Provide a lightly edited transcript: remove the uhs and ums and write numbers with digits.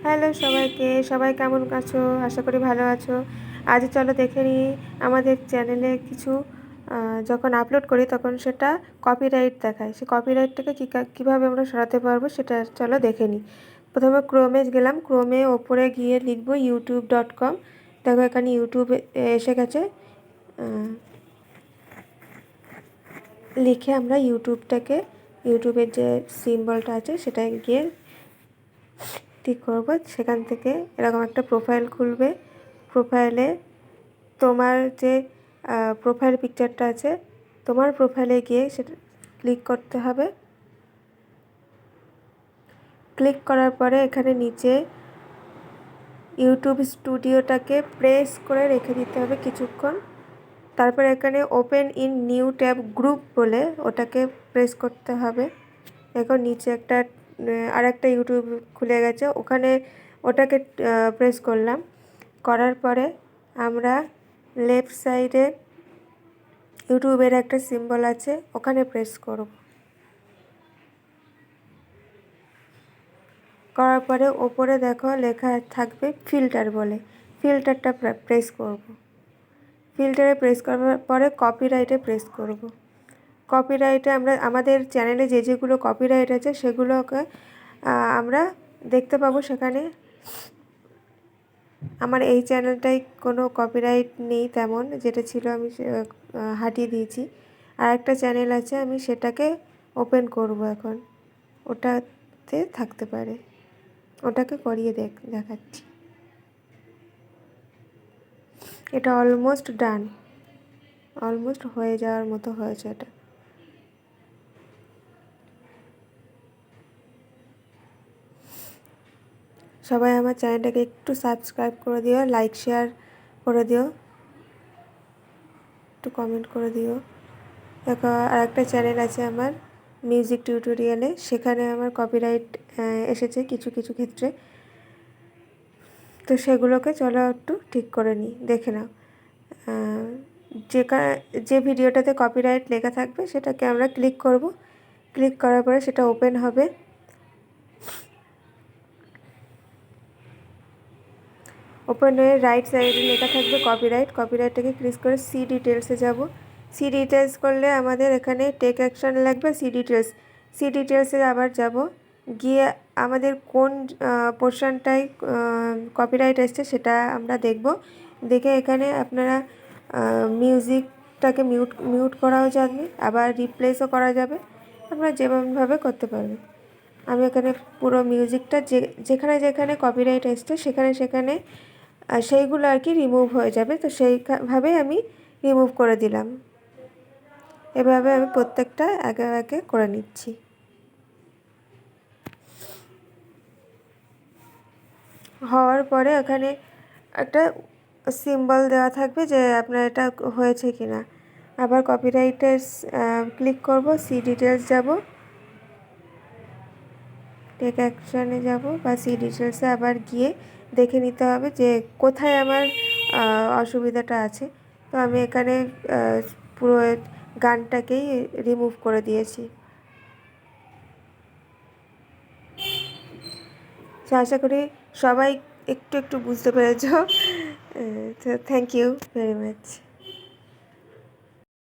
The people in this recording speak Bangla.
হ্যালো সবাইকে, সবাই কেমন আছো? আশা করি ভালো আছো। আজ চলো দেখে নিই আমাদের চ্যানেলে কিছু যখন আপলোড করি তখন সেটা কপিরাইট দেখায়। সেই কপিরাইটটাকে কীভাবে আমরা সরাতে পারবো সেটা চলো দেখে নিই। প্রথমে ক্রোমে গেলাম, ক্রোমে ওপরে গিয়ে লিখবো youtube.com। দেখো এখানে ইউটিউব এসে গেছে। লিখে আমরা ইউটিউবের যে সিম্বলটা আছে সেটায় গিয়ে ঠিক করব। সেখান থেকে এরকম একটা প্রোফাইল খুলবে। প্রোফাইলে তোমার যে প্রোফাইল পিকচারটা আছে, তোমার প্রোফাইলে গিয়ে সেটা ক্লিক করতে হবে। ক্লিক করার পরে এখানে নিচে ইউটিউব স্টুডিওটাকে প্রেস করে রেখে দিতে হবে কিছুক্ষণ। তারপরে এখানে open in new tab group বলে ওটাকে প্রেস করতে হবে। এখন নিচে আরেকটা ইউটিউব খুলে গেছে, ওটাকে প্রেস করলাম। করার পরে আমরা লেফট সাইডে ইউটিউবের একটা সিম্বল আছে, ওখানে প্রেস করব। করার পরে ওপরে দেখো লেখা থাকবে ফিল্টার বলে, ফিল্টারটা প্রেস করব। ফিল্টারে প্রেস করার পরে কপিরাইটে প্রেস করব। কপিরাইটে আমাদের চ্যানেলে যেগুলো কপিরাইট আছে সেগুলোকে আমরা দেখতে পাবো সেখানে। আমার এই চ্যানেলটায় কোনো কপিরাইট নেই তেমন, যেটা ছিল আমি হাটিয়ে দিয়েছি। আর একটা চ্যানেল আছে, আমি সেটাকে ওপেন করব এখন, ওটাতে থাকতে পারে। ওটাকে করিয়ে দেখাচ্ছি। এটা অলমোস্ট ডান, অলমোস্ট হয়ে যাওয়ার মতো হয়েছে এটা। সবাই আমার চ্যানেলটাকে একটু সাবস্ক্রাইব করে দিও, লাইক শেয়ার করে দিও, একটু কমেন্ট করে দিও। দেখো আর একটা চ্যানেল আছে আমার মিউজিক টিউটোরিয়ালে, সেখানে আমার কপিরাইট এসেছে কিছু কিছু ক্ষেত্রে। তো সেগুলোকে চলো একটু ঠিক করে নিই, দেখে নাও। যে ভিডিওটাতে কপিরাইট লেখা থাকবে সেটাকে আমরা ক্লিক করব। ক্লিক করার পরে সেটা ওপেন হবে। ওপেন হয়ে রাইট সাইডে লেখা থাকবে কপিরাইট। কপিরাইটটাকে ক্লিক করে সি ডিটেলসে যাব। সি ডিটেলস করলে আমাদের এখানে টেক অ্যাকশন লাগবে। সি ডিটেলসে আবার যাব, গিয়ে আমাদের কোন পোর্শনটায় কপিরাইট এসছে সেটা আমরা দেখব। দেখে এখানে আপনারা মিউজিকটাকে মিউট করাও যাবে, আবার রিপ্লেসও করা যাবে। আপনারা যেমনভাবে করতে পারবেন। আমি এখানে পুরো মিউজিকটা যেখানে যেখানে কপিরাইট এসছে সেখানে সেইগুলো আর কি রিমুভ হয়ে যাবে। তো সেইভাবেই আমি রিমুভ করে দিলাম। এভাবে আমি প্রত্যেকটা একে একে করে নিচ্ছি। হওয়ার পরে ওখানে একটা সিম্বল দেওয়া থাকবে যে আপনার এটা হয়েছে কি না। আবার কপিরাইটে ক্লিক করব, সি ডিটেলস যাব, টেক অ্যাকশানে যাব বা সি ডিটেলসে আবার গিয়ে দেখে নিতে হবে যে কোথায় আমার অসুবিধাটা আছে। তো আমি এখানে পুরো গানটাকেই রিমুভ করে দিয়েছি। তো আশা করি সবাই একটু একটু বুঝতে পেরেছ। তো থ্যাংক ইউ ভেরি মাচ।